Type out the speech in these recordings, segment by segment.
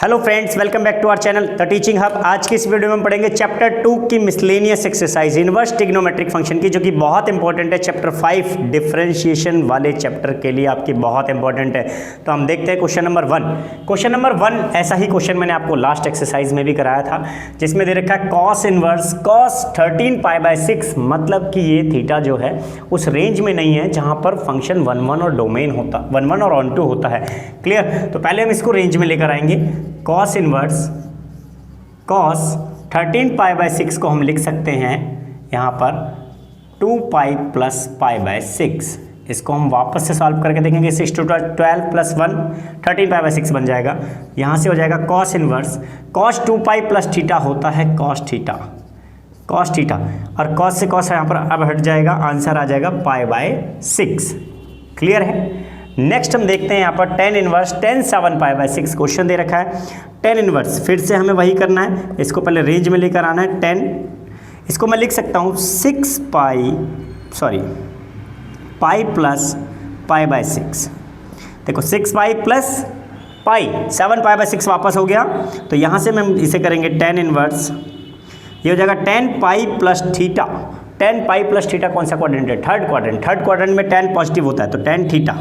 Hello friends, welcome back to our channel the teaching hub. आज की इस video में हम पढ़ेंगे चैप्टर 2 की miscellaneous exercise inverse trigonometric function की, जो कि बहुत इंपॉर्टेंट है। चैप्टर 5 डिफरेंशिएशन वाले चैप्टर के लिए आपकी बहुत इंपॉर्टेंट है। तो हम देखते हैं क्वेश्चन नंबर 1। क्वेश्चन नंबर 1 ऐसा ही क्वेश्चन मैंने आपको लास्ट एक्सरसाइज में भी कराया था, जिसमें दे रखा है कॉस इनवर्स कॉस 13π/6, मतलब कि ये थीटा जो है उस रेंज में नहीं है जहां पर फंक्शन 1 और डोमेन होता 1 और ऑन टू होता है। क्लियर? तो पहले हम इसको रेंज में लेकर आएंगे। कॉस इनवर्स कॉस 13π/6 को हम लिख सकते हैं यहाँ पर 2π + π/6। इसको हम वापस से सॉल्व करके देखेंगे। 6 × 12 + 1 13π/6 बन जाएगा। यहाँ से हो जाएगा कॉस इनवर्स कॉस 2π + थीटा होता है कॉस थीटा और कॉस से कॉस यहाँ पर अब हट जाएगा, आंसर आ जाएगा π/6। क्लियर है? नेक्स्ट हम देखते हैं यहाँ पर tan इनवर्स tan 7π/6 क्वेश्चन दे रखा है। tan इनवर्स फिर से हमें वही करना है, इसको पहले रेंज में लेकर आना है। 10 इसको मैं लिख सकता हूँ पाई + π/6। देखो 6π + π 7π/6 वापस हो गया, तो यहाँ से हम इसे करेंगे tan इनवर्स, ये हो जाएगा tan π + थीटा। tan π + थीटा कौन सा क्वाड्रेंट है? थर्ड क्वाड्रेंट में tan पॉजिटिव होता है, तो tan थीटा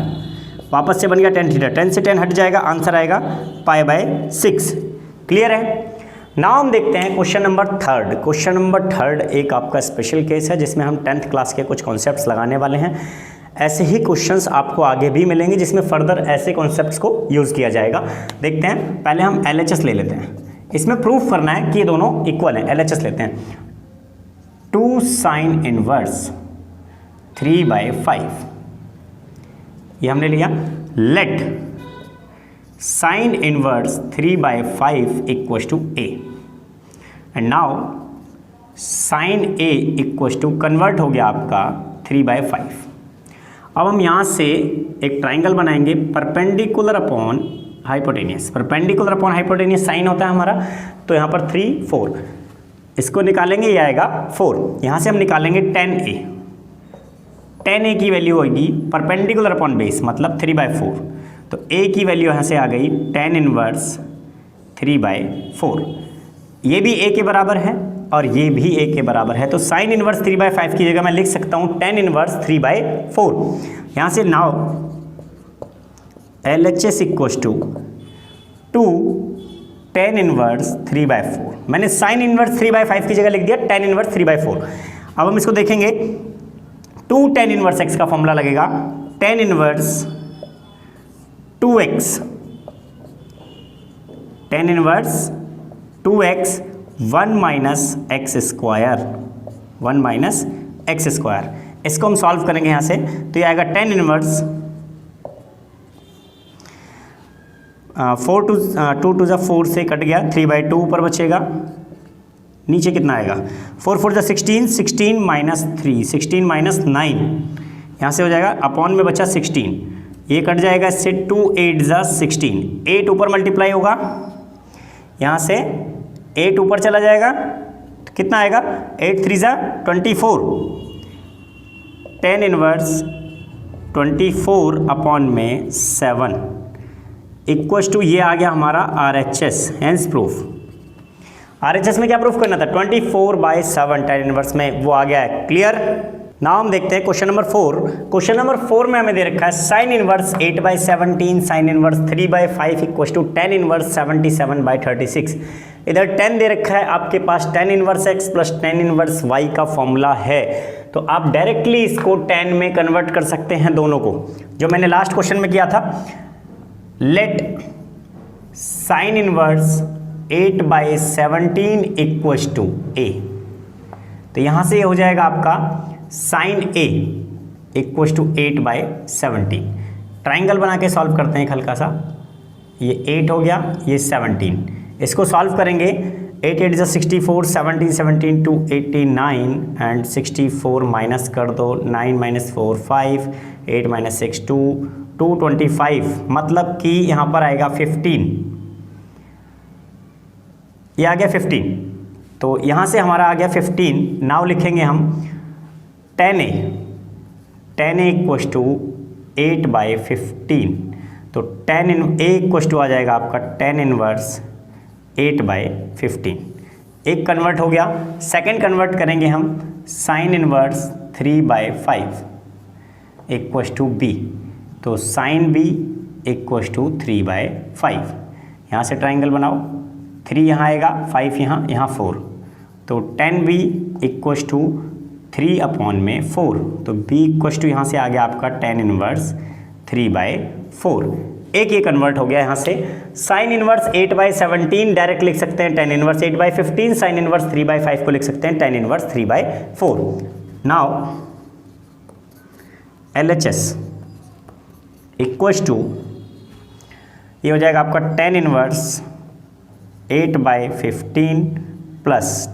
वापस से बन गया tan थीटा। 10 से 10 हट जाएगा, आंसर आएगा π/6। क्लियर है? नाउ हम देखते हैं क्वेश्चन नंबर 3। क्वेश्चन नंबर 3 एक आपका स्पेशल केस है, जिसमें हम 10th क्लास के कुछ कॉन्सेप्ट्स लगाने वाले हैं। ऐसे ही क्वेश्चंस आपको आगे भी मिलेंगे, जिसमें फर्दर ऐसे कॉन्सेप्ट्स को यूज़ किया जाएगा। देखते हैं, पहले हम LHS ले लेते हैं। इसमें प्रूफ करना है कि ये दोनों इक्वल हैं। LHS लेते हैं। 2 sin इनवर्स 3/5, ये हमने लिया। Late sine inverse 3/5 = a and now sine a = convert हो गया आपका 3/5। अब हम यहाँ से एक ट्राइंगल बनाएंगे perpendicular upon hypotenuse. Perpendicular upon hypotenuse sine होता है हमारा, तो यहाँ पर 3 4 इसको निकालेंगे, ये आएगा 4। यहाँ से हम निकालेंगे tan a की वैल्यू होगी परपेंडिकुलर अपॉन बेस, मतलब 3/4। तो a की वैल्यू यहाँ से आ गई tan इनवर्स 3/4। ये भी a के बराबर है और ये भी a के बराबर है, तो साइन इनवर्स 3/5 की जगह मैं लिख सकता हूँ tan इनवर्स 3/4। यहाँ से नाउ LHS = 2 tan इनवर्स 3/4। मैंने साइन इनवर्स 3/5 की जगह लिख दिया tan इनवर्स 3/4। अब हम इसको देखेंगे। 2 tan इनवर्स x का फॉर्मूला लगेगा tan inverse 2x, tan inverse 2x 1 - x²। इसको हम सॉल्व करेंगे यहाँ से, तो ये आएगा tan इनवर्स 2 × 4 से कट गया, 3/2 ऊपर बचेगा, नीचे कितना आएगा? 4 4 = 16, 16 - 3 16 - 9, यहाँ से हो जाएगा अपॉन में बचा 16, ये कट जाएगा इससे। 2 8 = 16, 8 ऊपर मल्टीप्लाई होगा, यहाँ से 8 ऊपर चला जाएगा, तो कितना आएगा? 8 3 = 24। tan इनवर्स 24/7 = ये आ गया हमारा RHS। हैंस प्रूफ RHS में क्या प्रूफ करना था? 24/7 tan इनवर्स में वो आ गया है। क्लियर? नाउ हम देखते हैं क्वेश्चन नंबर 4। क्वेश्चन नंबर 4 में हमें दे रखा है sine inverse 8/17 sign inverse 3/5 = tan inverse 77/36। इधर 10 दे रखा है आपके पास, tan inverse x + tan inverse y का फॉर्मूला है, तो आप डायरेक्टली इसको tan में कन्वर्ट कर सकते हैं दोनों को, जो मैंने लास्ट क्वेश्चन में किया था। लेट साइन इनवर्स 8/17 = a, तो यहाँ से ये हो जाएगा आपका साइन a = 8/17। ट्राइंगल बना के सॉल्व करते हैं एक हल्का सा। ये 8 हो गया, ये 17, इसको सॉल्व करेंगे। 8 8 = 64, 17 17 2 89 एंड 64 माइनस कर दो, 9 - 4 5, 8 - 6 2 25, मतलब कि यहाँ पर आएगा 15, ये आ गया 15। तो यहाँ से हमारा आ गया 15। नाउ लिखेंगे हम tan a = 8/15, तो tan इन a इक्वल टू आ जाएगा आपका tan इनवर्स 8/15, एक कन्वर्ट हो गया। सेकंड कन्वर्ट करेंगे हम sine inverse 3/5 equals to B, तो साइन बी इक्वस टू 3/5। यहाँ से ट्राइंगल बनाओ, 3 यहाँ आएगा, 5 यहाँ, यहाँ 4, तो 10b इक्वस टू 3/4, तो b इक्वस टू यहाँ से आ गया आपका tan इनवर्स 3/4। एक ये कन्वर्ट हो गया यहाँ से। साइन इनवर्स 8/17 डायरेक्ट लिख सकते हैं tan इनवर्स 8/15, साइन इनवर्स 3/5 को लिख सकते हैं tan inverse 3/4। Now LHS equals to, ये हो जाएगा आपका tan inverse 8/15 plus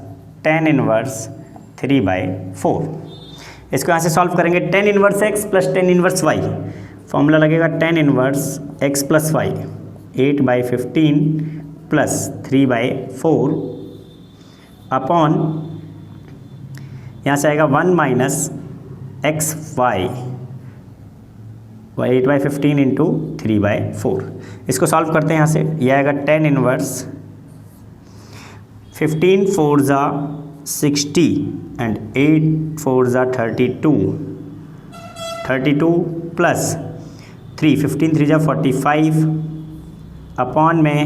tan inverse 3/4। इसको यहाँ से सॉल्व करेंगे, tan inverse x plus tan inverse y, formula लगेगा tan inverse x plus y 8/15 plus 3/4 upon, यहाँ से आएगा 1 माइनस एक्स वाई 8/15 इंटू 3/4। इसको सॉल्व करते हैं यहाँ से, यह आएगा tan इनवर्स 15 4 ज़ा 60 एंड 8 4 ज़ा 32 प्लस 3 15 3 ज़ा 45 अपॉन में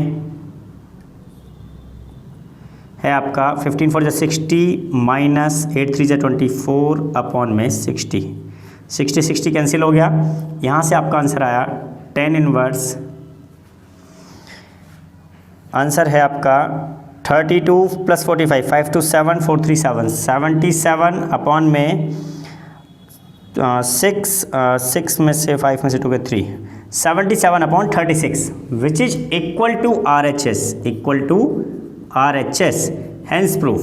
है आपका 15 4 ज़ा 60 माइनस 8 3 ज़ा 24 अपॉन में 60 कैंसिल हो गया। यहाँ से आपका आंसर आया tan इनवर्स, आंसर है आपका 32 प्लस 45 5 2 7 4 3 7 77 अपॉन में 6 में से 5 में से 2 के 3 77 upon 36 which is equal to RHS, hence proof.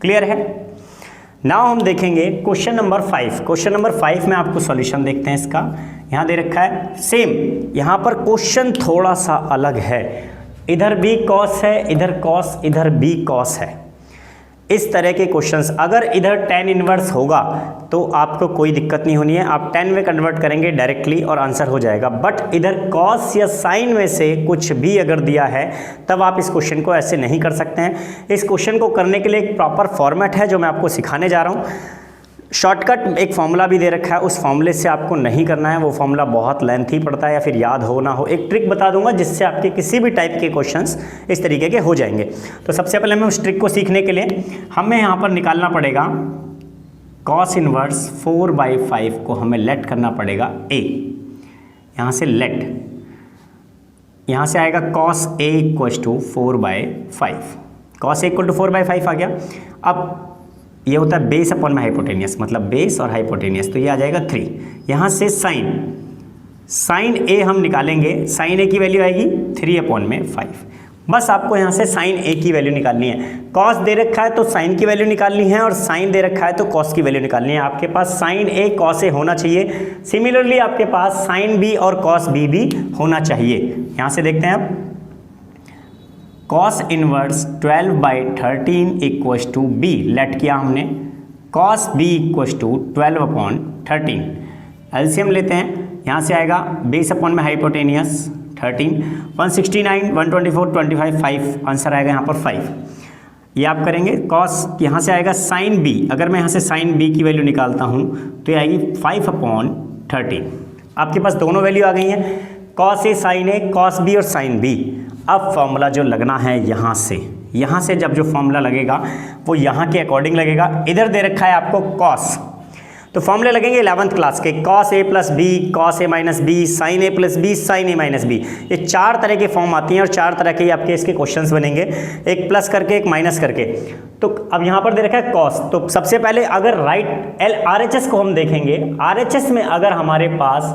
Clear है। नाउ हम देखेंगे क्वेश्चन नंबर 5। क्वेश्चन नंबर 5 में आपको सॉल्यूशन देखते हैं इसका। यहाँ दे रखा है सेम, यहाँ पर क्वेश्चन थोड़ा सा अलग है, इधर b cos है, इधर cos, इधर b cos है। इस तरह के क्वेश्चंस अगर इधर tan इनवर्स होगा तो आपको कोई दिक्कत नहीं होनी है, आप tan में कन्वर्ट करेंगे डायरेक्टली और आंसर हो जाएगा। बट इधर cos या sin में से कुछ भी अगर दिया है तब आप इस क्वेश्चन को ऐसे नहीं कर सकते हैं। इस क्वेश्चन को करने के लिए एक प्रॉपर फॉर्मेट है जो मैं आपको सिखाने जा रहा हूँ। शॉर्टकट एक फॉर्मूला भी दे रखा है, उस फॉर्मूले से आपको नहीं करना है, वो फॉर्मूला बहुत लेंथी पड़ता है या फिर याद हो ना हो। एक ट्रिक बता दूंगा जिससे आपके किसी भी टाइप के क्वेश्चंस इस तरीके के हो जाएंगे। तो सबसे पहले हमें उस ट्रिक को सीखने के लिए हमें यहाँ पर निकालना पड़ेगा cos इनवर्स 4/5 को हमें लेट करना पड़ेगा a। यहाँ से लेट, यहाँ से आएगा cos a equal to 4/5, cos a equal to 4/5 आ गया। अब ये होता है बेस अपॉन में हाइपोटेनियस, मतलब बेस और हाइपोटेनियस, तो ये आ जाएगा 3। यहाँ से साइन ए हम निकालेंगे, साइन ए की वैल्यू आएगी 3/5। बस आपको यहाँ से साइन ए की वैल्यू निकालनी है। कॉस दे रखा है तो साइन की वैल्यू निकालनी है और साइन दे रखा है तो कॉस की वैल्यू निकालनी है। आपके पास साइन ए कॉस ए होना चाहिए, सिमिलरली आपके पास साइन बी और कॉस बी भी होना चाहिए। यहाँ से देखते हैं आप, cos inverse 12/13 equals to B, let किया हमने, cos B equals to 12/13। LCM लेते हैं, यहाँ से आएगा बेस अपॉन में हाइपोटेनियस 13, 169, 124, 25, 5, आंसर आएगा यहाँ पर 5। ये आप करेंगे कॉस, यहाँ से आएगा साइन बी, अगर मैं यहाँ से साइन बी की वैल्यू निकालता हूँ तो ये आएगी 5/13। आपके पास दोनों वैल्यू आ गई हैं, cos A sign A, cos B और साइन बी। अब फॉर्मूला जो लगना है यहाँ से जब जो फॉर्मूला लगेगा वो यहाँ के अकॉर्डिंग लगेगा। इधर दे रखा है आपको कॉस, तो फॉर्मूले लगेंगे 11th क्लास के, cos A plus B, cos A minus B, sign A plus B, sign A minus B. ये 4 तरह के फॉर्म आती हैं और 4 तरह के आपके इसके क्वेश्चंस बनेंगे, एक प्लस करके एक माइनस करके। तो अब यहाँ पर दे रखा है कॉस, तो सबसे पहले अगर राइट RHS को हम देखेंगे, RHS में अगर हमारे पास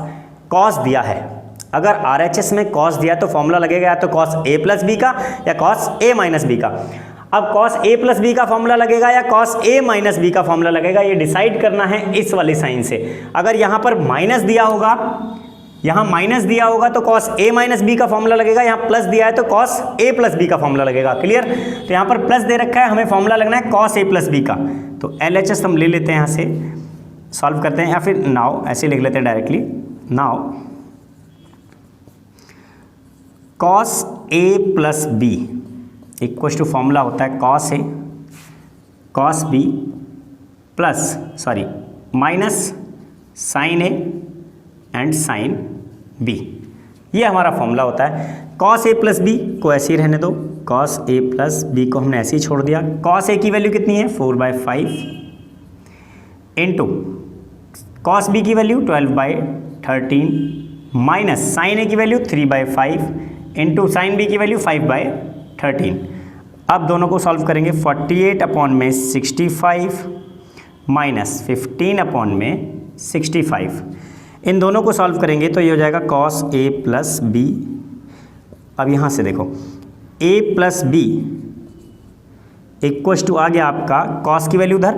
कॉस दिया है, अगर RHS में कॉस दिया तो फॉर्मूला लगेगा या तो कॉस ए प्लस बी का या कॉस ए माइनस बी का। अब कॉस ए प्लस बी का फॉर्मूला लगेगा या कॉस ए माइनस बी का फॉर्मूला लगेगा, ये डिसाइड करना है इस वाली साइन से। अगर यहाँ पर माइनस दिया होगा, यहाँ माइनस दिया होगा तो कॉस ए माइनस बी का फॉर्मूला लगेगा, यहाँ प्लस दिया है तो कॉस ए प्लस बी का फॉर्मूला लगेगा। क्लियर। तो यहाँ पर प्लस दे रखा है, हमें फॉर्मूला लगना है कॉस ए प्लस बी का। तो LHS हम ले लेते हैं, यहाँ से सॉल्व करते हैं या फिर नाउ ऐसे लिख लेते हैं directly. Now cos A plus B equal to formula होता है cos A cos B minus sine A and sine B. ये हमारा फॉर्मूला होता है। कॉस ए प्लस बी को ऐसे ही रहने दो, कॉस ए प्लस बी को हमने ऐसे ही छोड़ दिया। कॉस ए की वैल्यू कितनी है 4/5 इंटू कॉस बी की वैल्यू 12/13 माइनस साइन ए की वैल्यू 3/5 इंटू साइन बी की वैल्यू 5/13। अब दोनों को सॉल्व करेंगे। 48/65 माइनस 15/65, इन दोनों को सॉल्व करेंगे तो ये हो जाएगा कॉस ए प्लस बी। अब यहाँ से देखो a plus B equal to आ गया आपका कॉस की वैल्यू उधर,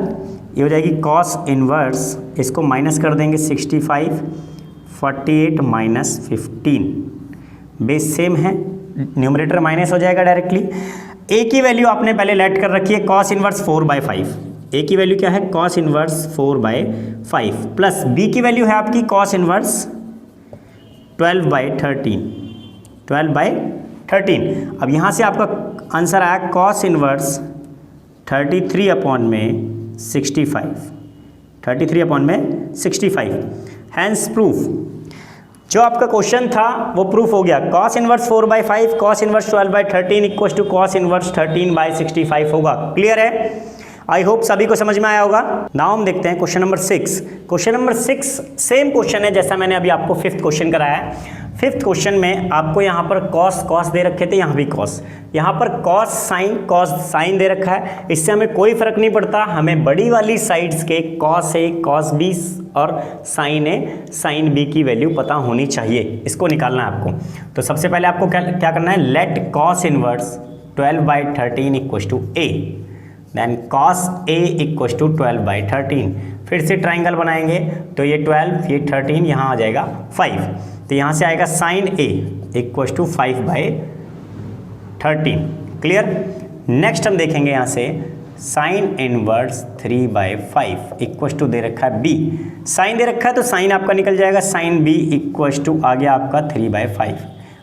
ये हो जाएगी कॉस इनवर्स, इसको माइनस कर देंगे 65, 48 माइनस 15, बेस सेम है, न्यूमरेटर माइनस हो जाएगा डायरेक्टली। a की वैल्यू आपने पहले लेट कर रखी है कॉस इनवर्स 4/5, a की वैल्यू क्या है कॉस इनवर्स 4/5 प्लस b की वैल्यू है आपकी कॉस इनवर्स 12/13। अब यहाँ से आपका आंसर आया कॉस इनवर्स 33/65। हैंस प्रूफ, जो आपका क्वेश्चन था वो प्रूफ हो गया। Cos inverse 4/5 cos inverse 12/13 equal to cos inverse 13/65 होगा। क्लियर है? आई होप सभी को समझ में आया होगा। नाउ हम देखते हैं question number 6। Question number 6 same question है जैसा मैंने अभी आपको 5th क्वेश्चन कराया है। 5th क्वेश्चन में आपको यहाँ पर कॉस दे रखे थे, यहाँ भी कॉस, यहाँ पर कॉस साइन दे रखा है। इससे हमें कोई फर्क नहीं पड़ता, हमें बड़ी वाली साइड्स के कॉस ए कॉस बी और साइन ए साइन बी की वैल्यू पता होनी चाहिए, इसको निकालना है आपको। तो सबसे पहले आपको क्या करना है, let cos inverse 12/13 equal to A, then cos A equal to 12/13। फिर से ट्राइंगल बनाएंगे तो ये 12 ये 13 यहाँ आ जाएगा 5, तो यहाँ से आएगा sine A equal to 5/13। Clear? Next हम देखेंगे यहाँ से साइन इनवर्स 3/5 इक्वल टू दे रखा है बी, साइन दे रखा है तो साइन आपका निकल जाएगा, साइन बी इक्वल टू आ गया आपका 3/5।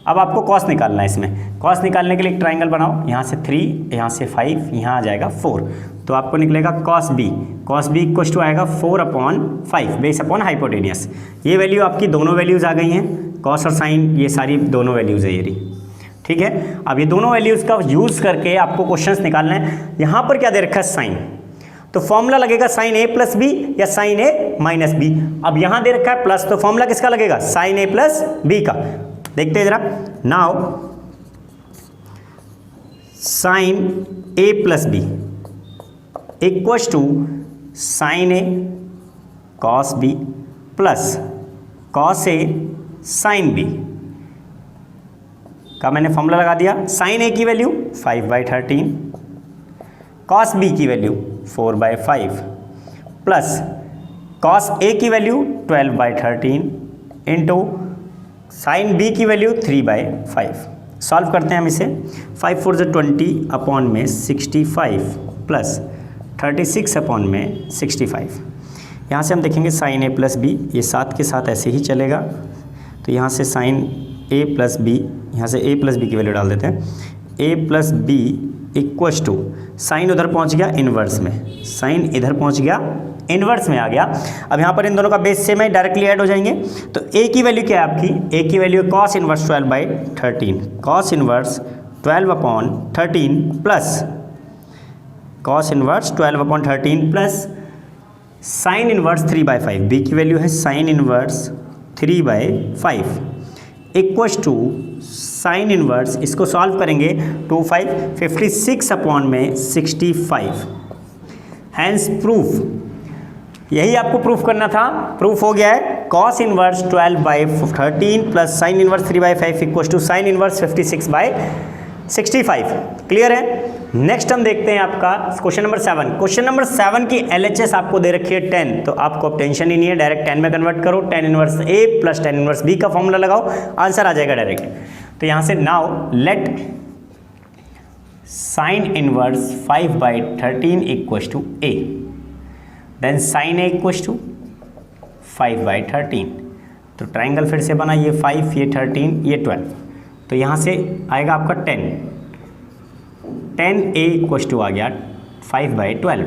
अब आपको कॉस निकालना है। इसमें कॉस निकालने के लिए एक ट्राइंगल बनाओ, यहाँ से 3 यहाँ से 5 यहाँ आ जाएगा 4, तो आपको निकलेगा कॉस बी इक्वल टू आएगा 4/5 बेस अपॉन हाइपोटेनियस। ये वैल्यू आपकी दोनों वैल्यूज़ आ गई हैं, कॉस और साइन ये सारी दोनों वैल्यूज़ है ये। ठीक है, अब ये दोनों वैल्यूज़ का यूज़ करके आपको क्वेश्चंस निकालना है। यहाँ पर क्या दे रखा है साइन, तो फॉर्मूला लगेगा साइन ए प्लस बी या साइन ए माइनस बी। अब यहाँ दे रखा है प्लस, तो फॉर्मूला किसका लगेगा साइन ए प्लस बी का। देखते हैं जरा। Now sine A plus B equal to sine A cos B plus cos A sine B का मैंने फॉर्मूला लगा दिया। साइन ए की वैल्यू 5/13, कॉस बी की वैल्यू 4/5 प्लस कॉस ए की वैल्यू 12/13 इंटू साइन बी की वैल्यू 3/5। सॉल्व करते हैं हम इसे। 5 4 20 अपॉन में 65 प्लस 36 अपॉन में 65। यहाँ से हम देखेंगे साइन ए प्लस बी, ये साथ के साथ ऐसे ही चलेगा, तो यहाँ से साइन ए प्लस बी, यहाँ से ए प्लस बी की वैल्यू डाल देते हैं। A plus B equal to sine उधर पहुँच गया इन्वर्स में, साइन इधर पहुँच गया इन्वर्स में आ गया। अब यहाँ पर इन दोनों का बेस सेम है, डायरेक्टली ऐड हो जाएंगे। तो ए की वैल्यू क्या है आपकी, ए की value cos inverse 12/13, cos inverse 12/13 plus cos inverse 12/13 plus sine inverse 3/5, B की वैल्यू है sine inverse 3/5 equal to sine inverse, इसको सॉल्व करेंगे 2 5 56 अपॉन में 65। हैंस प्रूफ, यही आपको प्रूफ करना था, प्रूफ हो गया है। Cos inverse 12/13 plus sine inverse 3/5 equal to sine inverse 56/65। Clear है? नेक्स्ट हम देखते हैं आपका क्वेश्चन नंबर 7। क्वेश्चन नंबर 7 की LHS आपको दे रखी है 10, तो आपको अब टेंशन ही नहीं है, डायरेक्ट 10 में कन्वर्ट करो। 10 inverse A plus 10 inverse B का फॉर्मूला लगाओ, आंसर आ जाएगा डायरेक्ट। तो यहाँ से now let sine inverse 5/13 equal to A, then sine A equal to 5/13। तो ट्राइंगल फिर से बना, ये 5 ये 13 ये 12, तो यहाँ से आएगा आपका 10 10a इक्वल टू आ गया 5/12,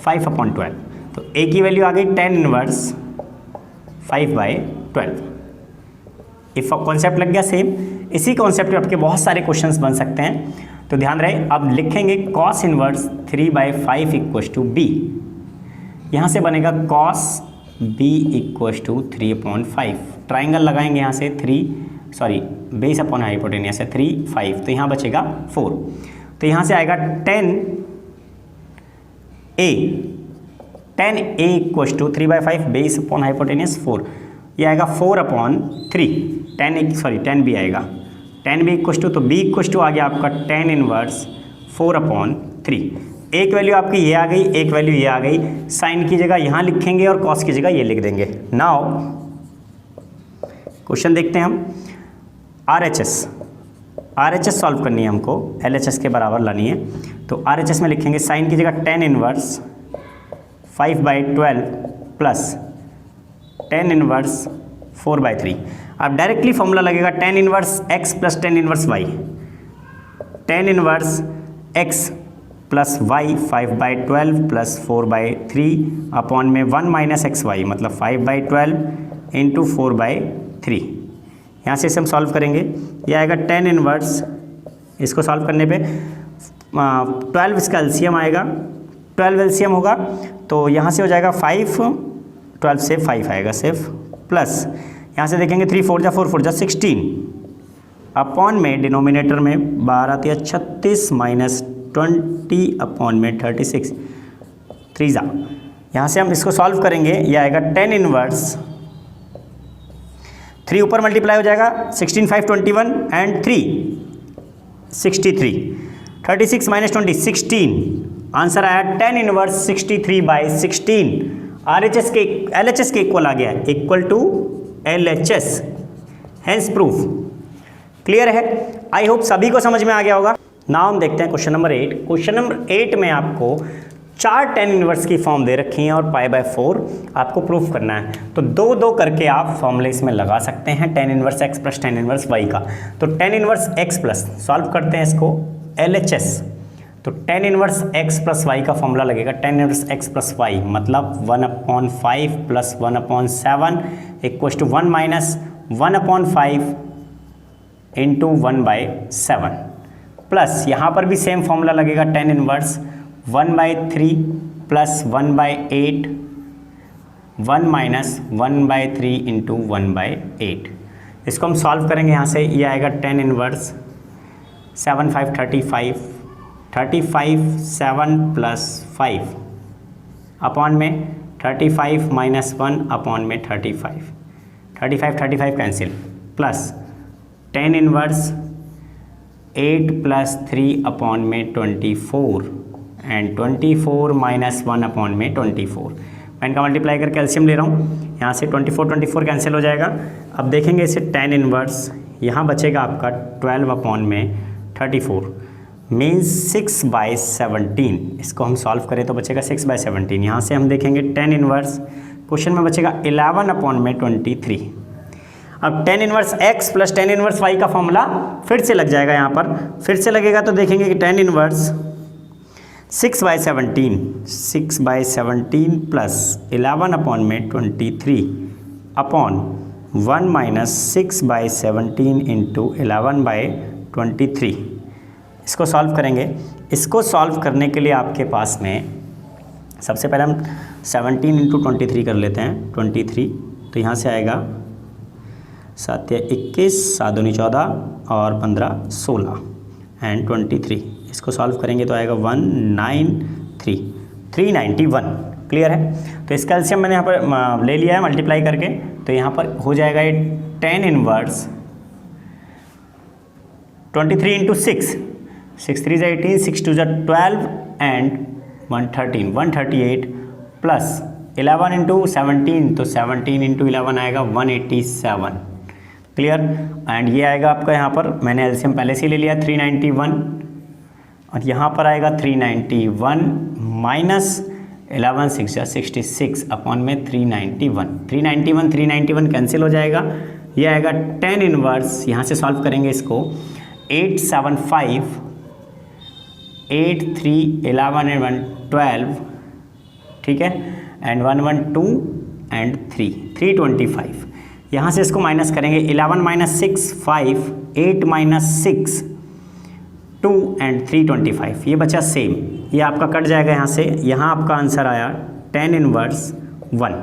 5/12। तो a की वैल्यू आ गई 10 इनवर्स 5/12। इफ कॉन्सेप्ट लग गया सेम। इसी कॉन्सेप्ट पे आपके बहुत सारे क्वेश्चंस बन सकते हैं, तो ध्यान रहे। अब लिखेंगे cos inverse 3/5 equal to b। यहाँ से बनेगा cos b equal to 3/5। Triangle लगाएंगे यहाँ से बेस अपॉन हाइपोटेनियस है 3, 5, तो यहाँ बचेगा 4। तो यहाँ से आएगा 10a equal to 3/5 base upon hypotenuse 4। ये आएगा 4/3, 10b आएगा 10b इक्वल टू, तो b इक्वल टू आ गया आपका 10 इनवर्स 4/3। एक वैल्यू आपकी ये आ गई, एक वैल्यू ये आ गई। साइन की जगह यहाँ लिखेंगे और कॉस की जगह ये लिख देंगे। नाउ क्वेश्चन देखते हैं हम। RHS सॉल्व करनी है हमको, LHS के बराबर लानी है। तो RHS में लिखेंगे साइन की जगह 10 इनवर्स 5/12 प्लस 10 इनवर्स 4/3। अब डायरेक्टली फॉर्मूला लगेगा 10 inverse x plus 10 inverse y, 10 inverse x plus y 5/12 plus 4/3 upon में 1 माइनस एक्स वाई, मतलब 5/12 इंटू 4/3। यहाँ से इसे हम सॉल्व करेंगे, ये आएगा 10 इनवर्स, इसको सॉल्व करने पे 12 इसका एलसीएम आएगा, 12 एलसीएम होगा तो यहाँ से हो जाएगा 5, 12 से 5 आएगा सिर्फ, प्लस यहाँ से देखेंगे 3 4 जा 4 4 जा 16 अपॉन में डिनोमिनेटर में 12 आती है 36 माइनस 20 अपॉन में 36 3 जा। यहाँ से हम इसको सॉल्व करेंगे, ये आएगा 10 इनवर्स 3 ऊपर मल्टीप्लाई हो जाएगा 16 5 21 एंड 3 63, 36 माइनस 20 16, आंसर आया 10 इनवर्स 63/16। LHS के इक्वल आ गया, equal to LHS, hence proof. Clear है? आई होप सभी को समझ में आ गया होगा। नाउ हम देखते हैं क्वेश्चन नंबर 8। क्वेश्चन नंबर 8 में आपको 4 10 इनवर्स की फॉर्म दे रखी है और π/4 आपको प्रूफ करना है। तो 2 करके आप फॉर्मूले इसमें लगा सकते हैं 10 inverse x plus 10 inverse y का। तो 10 इनवर्स x प्लस सॉल्व करते हैं इसको LHS, तो 10 इनवर्स x प्लस y का फॉर्मूला लगेगा 10 इनवर्स x प्लस y, मतलब 1/5 plus 1/7 equal to 1 minus 1/5 into 1/7 plus यहाँ पर भी सेम फॉर्मूला लगेगा 10 इनवर्स 1/3 प्लस 1/8 1 माइनस 1/3 इंटू 1/8। इसको हम सॉल्व करेंगे यहाँ से, ये आएगा 10 इनवर्स 7 5 35 7 प्लस 5 अपॉन में 35 माइनस 1 अपॉन में 35 cancel, plus 10 inverse 8 plus 3 upon में 24 एंड 24 माइनस 1 अपॉन में 24। मैं इनका मल्टीप्लाई करके कैल्शियम ले रहा हूँ, यहाँ से 24 कैंसिल हो जाएगा। अब देखेंगे इसे 10 इनवर्स, यहाँ बचेगा आपका 12 अपॉन में 34 मीन्स 6/17। इसको हम सॉल्व करें तो बचेगा 6/17। यहाँ से हम देखेंगे 10 इनवर्स, क्वेश्चन में बचेगा 11 अपॉन में 23। अब 10 inverse x plus 10 inverse y का फॉर्मूला फिर से लग जाएगा, यहाँ पर फिर से लगेगा तो देखेंगे कि 10 इनवर्स 6/17 प्लस 11 अपॉन में 23 अपॉन 1 माइनस 6/17 इंटू 11/23। इसको सॉल्व करेंगे। इसको सॉल्व करने के लिए आपके पास में सबसे पहले हम 17 इंटू 23 कर लेते हैं, 23। तो यहाँ से आएगा 7 या 21, 7 दूनी 14 और 15 16 एंड 23। इसको सॉल्व करेंगे तो आएगा 391। क्लियर है? तो इसका एलसीएम मैंने यहाँ पर ले लिया है मल्टीप्लाई करके, तो यहाँ पर हो जाएगा ये 10 inverse 23 into 6 3 × 18 6 2 × 12 and 138 plus 11 into 17, तो 17 इंटू 11 आएगा 187। क्लियर? एंड ये आएगा आपका, यहाँ पर मैंने एलसीएम पहले से ले लिया 391 और यहाँ पर आएगा 391 माइनस 11 6 या 66 अपॉन में 391 कैंसिल हो जाएगा। ये आएगा 10 इनवर्स, यहाँ से सॉल्व करेंगे इसको 875 8, 3, 11 एंड 1 12, ठीक है, एंड 1 1 2 एंड 3 325। यहाँ से इसको माइनस करेंगे, 11 माइनस 6 5, 8 माइनस 6 2 एंड 325, ये बचा सेम, ये आपका कट जाएगा यहाँ से। यहाँ आपका आंसर आया 10 इनवर्स 1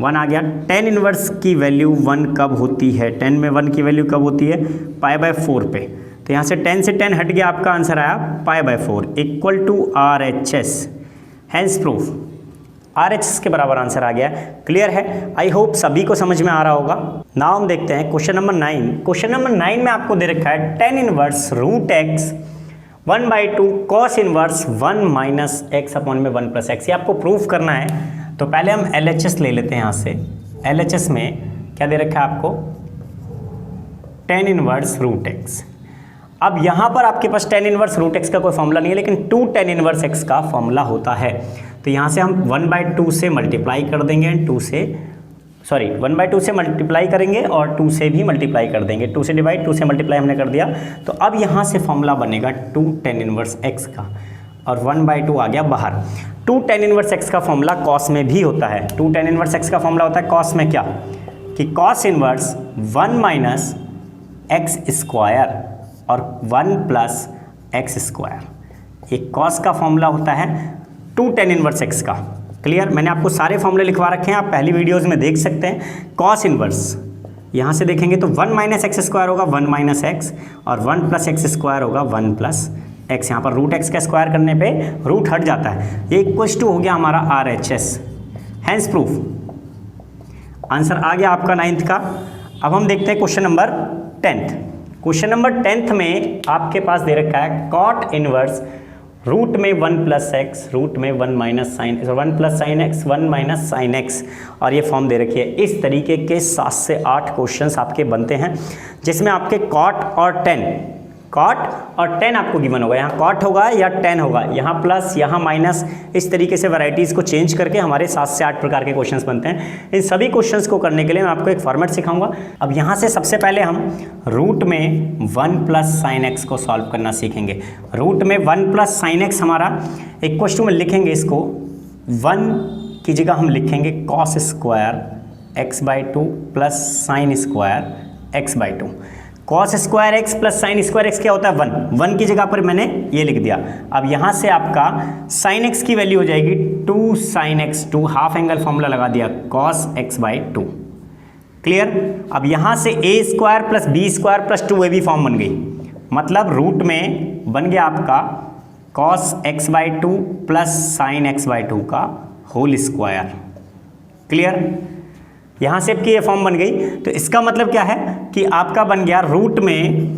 आ गया। 10 इनवर्स की वैल्यू 1 कब होती है, 10 में 1 की वैल्यू कब होती है, π/4 पे। तो यहाँ से 10 से 10 हट गया, आपका आंसर आया π/4 equal to RHS। Hence proof RHS के बराबर आंसर आ गया। क्लियर है? आई होप सभी को समझ में आ रहा होगा। नाउ हम देखते हैं क्वेश्चन नंबर 9। क्वेश्चन नंबर 9 में आपको दे रखा है 10 inverse root x 1/2 cos inverse 1 minus x upon में 1 प्लस एक्स। ये आपको प्रूफ करना है। तो पहले हम LHS ले लेते हैं। यहाँ से LHS में क्या दे रखा है आपको, 10 इनवर्स रूट एक्स। अब यहाँ पर आपके पास 10 इनवर्स रूट एक्स का कोई फॉर्मूला नहीं है, लेकिन 2 10 इनवर्स एक्स का फॉर्मूला होता है। तो यहाँ से हम 1/2 से मल्टीप्लाई कर देंगे, 1/2 से मल्टीप्लाई करेंगे और 2 से भी मल्टीप्लाई कर देंगे। 2 से डिवाइड, 2 से मल्टीप्लाई हमने कर दिया। तो अब यहाँ से फॉर्मूला बनेगा 2 10 इनवर्स एक्स का, और 1/2 आ गया बाहर। 2 10 इनवर्स एक्स का फॉर्मूला कॉस में भी होता है। 2 10 इनवर्स एक्स का फॉर्मूला होता है कॉस में, क्या कि cos inverse 1 minus x square और 1 प्लस एक्स स्क्वायर। ये कॉस का फॉर्मूला होता है 2 10 इनवर्स एक्स का। क्लियर? मैंने आपको सारे फॉर्मूले लिखवा रखे हैं, आप पहली वीडियोस में देख सकते हैं। कॉस इनवर्स यहाँ से देखेंगे तो 1 माइनस एक्स स्क्वायर होगा 1 माइनस एक्स, और 1 प्लस एक्स स्क्वायर होगा 1 प्लस एक्स। यहाँ पर रूट एक्स का स्क्वायर करने पे रूट हट जाता है। ये इक्वल्स टू हो गया हमारा RHS। हैंस प्रूफ आंसर आ गया आपका 9th का। अब हम देखते हैं question number 10th। Question number 10th में आपके पास दे रखा है कॉट इनवर्स रूट में 1 प्लस एक्स, रूट में 1 minus sine, 1 plus sine x 1 minus sine x, और ये फॉर्म दे रखी है। इस तरीके के 7 से 8 क्वेश्चंस आपके बनते हैं, जिसमें आपके कॉट और 10 आपको गिवन होगा। यहाँ कॉट होगा या 10 होगा, यहाँ प्लस यहाँ माइनस, इस तरीके से वैरायटीज़ को चेंज करके हमारे 7 से 8 प्रकार के क्वेश्चंस बनते हैं। इन सभी क्वेश्चंस को करने के लिए मैं आपको एक फॉर्मेट सिखाऊंगा। अब यहाँ से सबसे पहले हम रूट में 1 प्लस साइन एक्स को सॉल्व करना सीखेंगे। रूट में 1 प्लस साइन एक्स हमारा इक्वल टू में लिखेंगे, इसको 1 की जगह हम लिखेंगे cos square x/2 plus sine square x/2। Cos square x plus sine square x क्या होता है 1 की जगह पर मैंने ये लिख दिया। अब यहाँ से आपका साइन एक्स की वैल्यू हो जाएगी 2 sine x 2, half angle formula लगा दिया कॉस x/2। क्लियर? अब यहाँ से a square plus B square plus 2ab form बन गई, मतलब रूट में बन गया आपका cos x/2 plus sine x/2 का होल स्क्वायर। क्लियर? यहाँ से आपकी ये फॉर्म बन गई। तो इसका मतलब क्या है कि आपका बन गया रूट में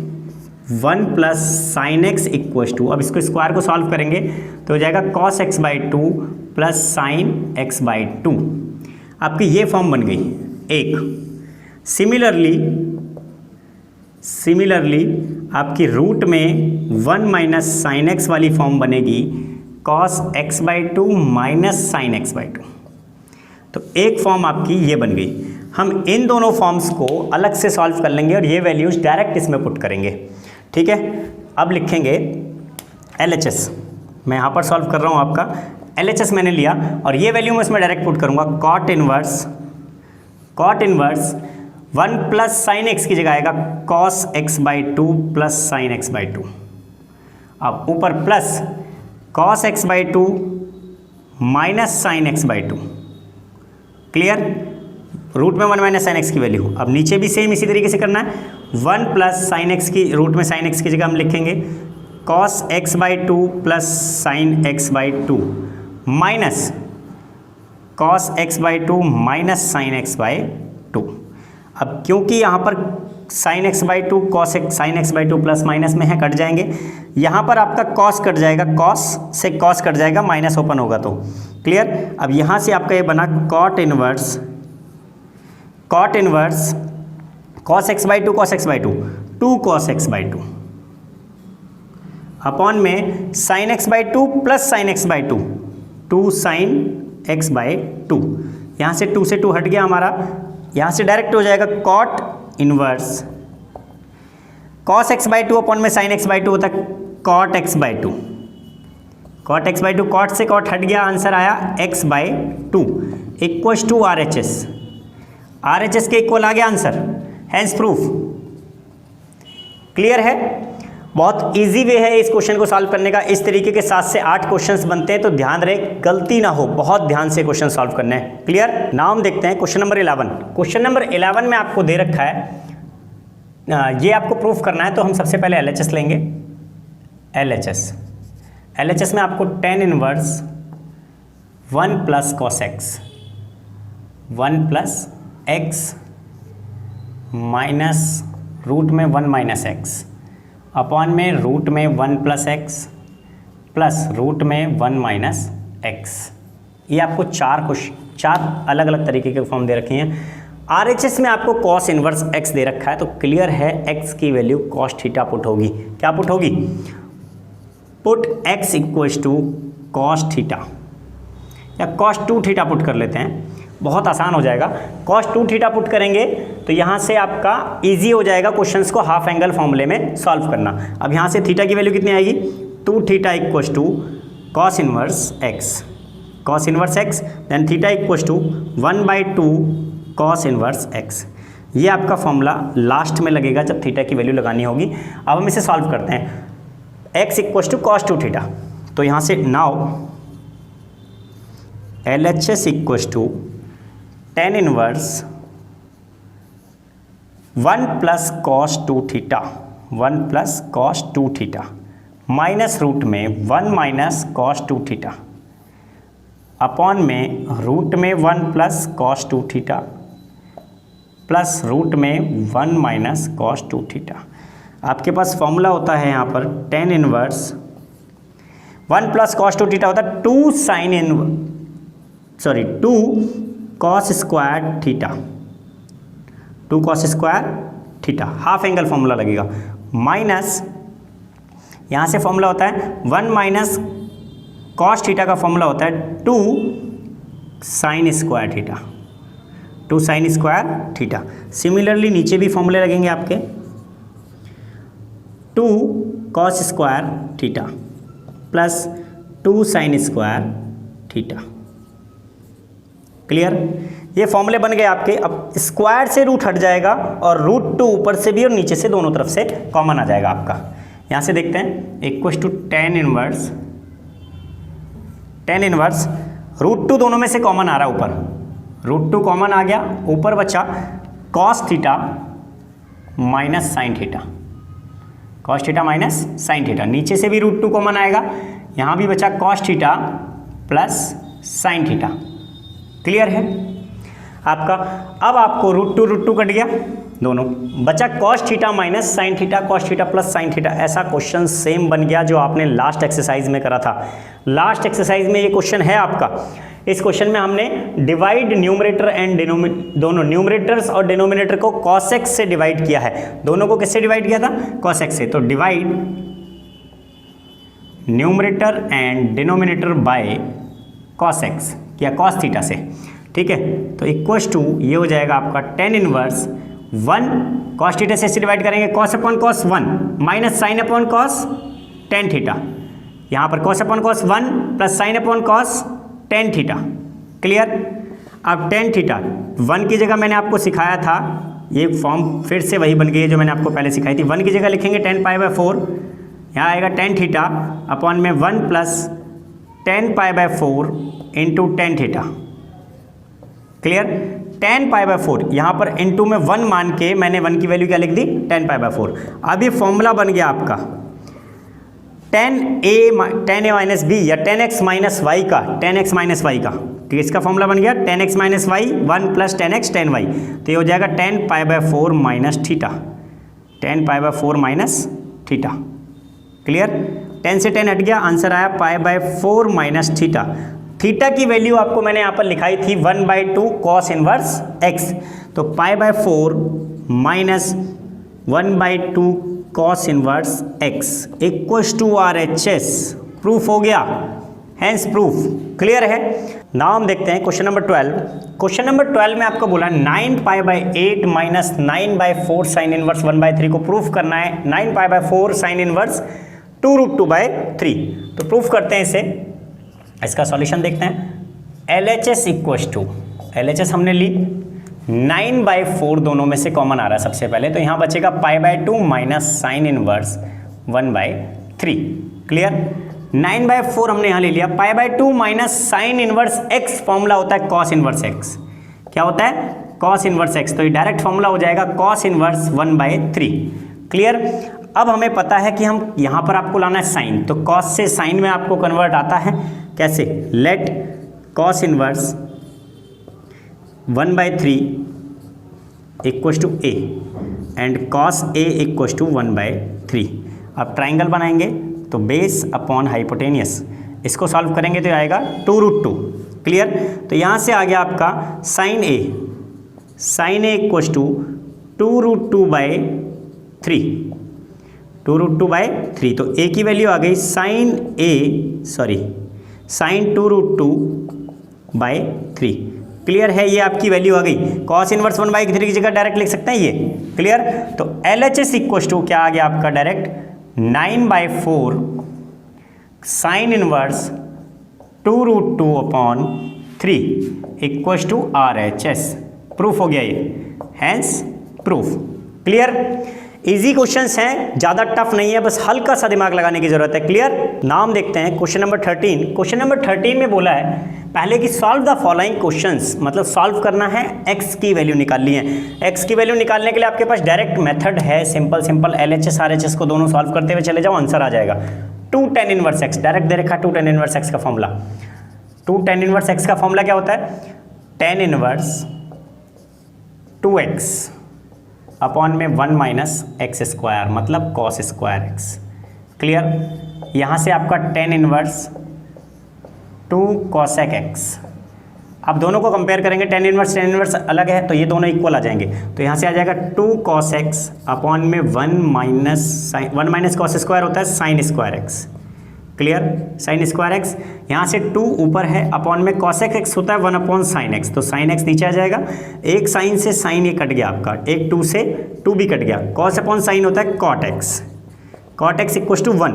1 plus sine x equal to, अब इसको स्क्वायर को सॉल्व करेंगे तो हो जाएगा cos x/2 plus sine x/2। आपकी ये फॉर्म बन गई एक। सिमिलरली आपकी रूट में 1 माइनस साइन एक्स वाली फॉर्म बनेगी cos x/2 minus sine x/2। तो एक फॉर्म आपकी ये बन गई। हम इन दोनों फॉर्म्स को अलग से सॉल्व कर लेंगे और ये वैल्यूज डायरेक्ट इसमें पुट करेंगे। ठीक है? अब लिखेंगे LHS। मैं यहाँ पर सॉल्व कर रहा हूँ, आपका LHS मैंने लिया और ये वैल्यू मैं इसमें डायरेक्ट पुट करूँगा। Cot inverse 1 plus sine x की जगह आएगा cos x/2 plus sine x/2। अब ऊपर plus cos x/2 minus sine x/2। Clear? Root में 1 माइनस साइन एक्स की वैल्यू। अब नीचे भी सेम इसी तरीके से करना है। 1 प्लस साइन एक्स की, रूट में साइन एक्स की जगह हम लिखेंगे cos x/2 plus sine x/2 minus cos x/2 minus sine x/2। अब क्योंकि यहाँ पर sine x/2 cos sine x/2 plus minus में है, कट जाएंगे। यहाँ पर आपका कॉस कट जाएगा, कॉस से कॉस कट जाएगा, माइनस ओपन होगा तो। क्लियर? अब यहाँ से आपका ये बना cot inverse cos x/2 cos x/2 2 cos x/2 upon में sine x/2 plus sine x/2 2 sine x/2। यहाँ से 2 से 2 हट गया हमारा, यहाँ से डायरेक्ट हो जाएगा cot inverse cos x/2 upon में साइन x/2 होता है cot x/2। Cot x by two, cot से कॉट हट गया, आंसर आया x by two equals to R H S. R H S के इक्वल आ गया आंसर, हैंस प्रूफ। क्लियर है? बहुत इजी वे है इस क्वेश्चन को सॉल्व करने का। इस तरीके के 7 से 8 क्वेश्चंस बनते हैं, तो ध्यान रहे गलती ना हो, बहुत ध्यान से क्वेश्चन सॉल्व करने हैं। क्लियर? नाउ हम देखते हैं क्वेश्चन नंबर 11। क्वेश्चन नंबर 11 में आपको दे रखा है, ये आपको प्रूफ करना है, तो हम सबसे पहले LHS लेंगे। LHS में आपको tan inverse 1 plus cos x, 1 plus x minus root में 1 माइनस एक्स अपॉन में रूट में 1 प्लस एक्स प्लस रूट में 1 माइनस एक्स। ये आपको चार अलग अलग तरीके के फॉर्म दे रखे हैं। RHS में आपको कॉस इनवर्स x दे रखा है, तो क्लियर है x की वैल्यू कॉस थीटा पुट होगी। क्या पुट होगी? Put x equals to cos theta या कॉस 2 थीटा पुट कर लेते हैं, बहुत आसान हो जाएगा। कॉस 2 थीटा पुट करेंगे तो यहाँ से आपका इजी हो जाएगा क्वेश्चंस को हाफ एंगल फॉर्मूले में सॉल्व करना। अब यहाँ से थीटा की वैल्यू कितनी आएगी? 2 theta equals to cos inverse x, then theta equals to 1/2 cos inverse x। ये आपका फॉर्मूला लास्ट में लगेगा जब थीटा की वैल्यू लगानी होगी। अब हम इसे सॉल्व करते हैं। x equals to cos 2 theta, तो यहाँ से now LHS equals to tan inverse 1 plus cos 2 theta, 1 plus cos 2 theta minus root में 1 माइनस कॉस 2 थीटा अपॉन में रूट में 1 plus cos 2 theta plus root में 1 माइनस कॉस 2 थीटा। आपके पास formula होता है यहाँ पर tan inverse 1 plus cos 2 theta होता है 2 cos square theta, 2 cos square theta, half angle formula लगेगा, माइनस यहाँ से फॉर्मूला होता है 1 माइनस कॉस थीटा का फॉर्मूला होता है 2 sine square theta, 2 sine square theta. Similarly नीचे भी फॉर्मूले लगेंगे आपके 2 cos square theta plus 2 sine square theta. Clear? ये फॉर्मूले बन गए आपके। अब स्क्वायर से रूट हट जाएगा और रूट 2 ऊपर से भी और नीचे से दोनों तरफ से कॉमन आ जाएगा आपका। यहाँ से देखते हैं equals to tan inverse root 2 दोनों में से कॉमन आ रहा है, ऊपर रूट 2 कॉमन आ गया, ऊपर बचा cos theta minus sine theta, cos theta minus sine theta. नीचे से भी रूट 2 कॉमन आएगा, यहाँ भी बचा cos theta plus sign theta. Clear है आपका? अब आपको रूट टू कट गया, दोनों बचा cos theta minus sine theta, cos theta plus sine theta. ऐसा क्वेश्चन सेम बन गया जो आपने लास्ट एक्सरसाइज में करा था। लास्ट एक्सरसाइज में ये क्वेश्चन है आपका। इस क्वेश्चन में हमने डिवाइड न्यूमरेटर एंड दोनों न्यूमरेटर्स और डिनोमिनेटर को कॉस एक्स से डिवाइड किया है। दोनों को किससे डिवाइड किया था? कॉस एक्स से। तो divide numerator and denominator by cos x या कॉस थीटा से। ठीक है, तो इक्वल्स टू ये हो जाएगा आपका tan इनवर्स 1 कॉस थीटा से डिवाइड करेंगे cos upon cos 1 minus sine upon cos tan theta. यहाँ पर cos upon cos 1 plus sine upon cos tan theta. Clear? अब tan थीटा 1 की जगह मैंने आपको सिखाया था, ये फॉर्म फिर से वही बन गई है जो मैंने आपको पहले सिखाई थी। 1 की जगह लिखेंगे tan π/4, यहाँ आएगा tan थीटा अपॉन में 1 plus tan π/4 into tan theta. Clear? tan π/4 यहाँ पर इंटू में 1 मान के मैंने 1 की वैल्यू क्या लिख दी? tan π/4। अब ये फॉर्मूला बन गया आपका tan a माइनस बी या tan x माइनस वाई का, tan x माइनस वाई का। तो इसका फॉर्मूला बन गया tan x minus y 1 plus tan x tan y। तो ये हो जाएगा tan π/4 minus theta, tan π/4 minus theta. Clear? 10 से 10 हट गया, आंसर आया π/4 माइनस थीटा। थीटा की वैल्यू आपको मैंने यहाँ पर लिखाई थी 1/2 कॉस इनवर्स x, तो π/4 minus 1/2 cos inverse x equals to RHS। Proof हो गया, हैंस प्रूफ। क्लियर है? नाउ हम देखते हैं क्वेश्चन नंबर 12। क्वेश्चन नंबर 12 में आपको बोला 9π/8 माइनस 9/4 साइन इनवर्स 1/3 को प्रूफ करना है। 9π/4 साइन इनवर्स 2√2/3। तो प्रूफ करते हैं इसे, इसका सॉल्यूशन देखते हैं। LHS इक्वल्स टू, LHS हमने ली 9/4, दोनों में से कॉमन आ रहा है सबसे पहले, तो यहाँ बचेगा π/2 माइनस साइन इनवर्स 1/3। क्लियर। 9/4 हमने यहाँ ले लिया, π/2 minus sine inverse x formula होता है कॉस इनवर्स x। क्या होता है? Cos inverse x। तो ये डायरेक्ट फॉर्मूला हो जाएगा कॉस इनवर्स 1/3। क्लियर। अब हमें पता है कि हम यहाँ पर आपको लाना है साइन, तो कॉस से साइन में आपको कन्वर्ट आता है कैसे? Let cos inverse 1/3 equals to a and cos a equals to 1/3। अब ट्राइंगल बनाएंगे तो बेस अपॉन हाइपोटेनियस, इसको सॉल्व करेंगे तो आएगा 2√2। क्लियर। तो यहाँ से आ गया आपका साइन a इक्वल्स टू 2√2/3, 2√2/3। तो a की वैल्यू आ गई साइन 2√2/3। क्लियर है, ये आपकी वैल्यू आ गई। कॉस इनवर्स 1/3 की जगह डायरेक्ट लिख सकते हैं ये। क्लियर। तो LHS इक्वल्स टू क्या आ गया आपका? Direct 9/4 sine inverse 2√2/3 equals to RHS। Proof हो गया ये, hence proof. Clear. Easy questions हैं, ज़्यादा टफ नहीं है, बस हल्का सा दिमाग लगाने की जरूरत है। क्लियर। नाम देखते हैं क्वेश्चन नंबर 13। क्वेश्चन नंबर 13 में बोला है पहले कि सॉल्व द फॉलोइंग क्वेश्चंस, मतलब सॉल्व करना है, x की वैल्यू निकालनी है। x की वैल्यू निकालने के लिए आपके पास डायरेक्ट मेथड है, सिंपल LHS RHS को दोनों सॉल्व करते हुए चले जाओ, आंसर आ जाएगा 2 tan इनवर्स x। डायरेक्ट दे रखा 2 tan इनवर्स x का फॉर्मूला। 2 tan इनवर्स x का फॉर्मूला क्या होता है? tan इनवर्स 2x अपॉन में 1 माइनस एक्स स्क्वायर, मतलब कॉस स्क्वायर x। क्लियर। यहाँ से आपका tan इनवर्स 2 cosec x। अब दोनों को कंपेयर करेंगे, tan इनवर्स अलग है तो ये दोनों इक्वल आ जाएंगे, तो यहाँ से आ जाएगा 2 cos x अपॉन में 1 माइनस कॉस स्क्वायर होता है sine square x। Clear. Sine square x, यहाँ से 2 ऊपर है, अपॉन में cosec x होता है 1 साइन x, तो साइन x नीचे आ जाएगा। एक साइन से साइन ये कट गया आपका, एक 2 से 2 भी कट गया। कॉस अपॉन साइन होता है cot x, cot x equals to 1।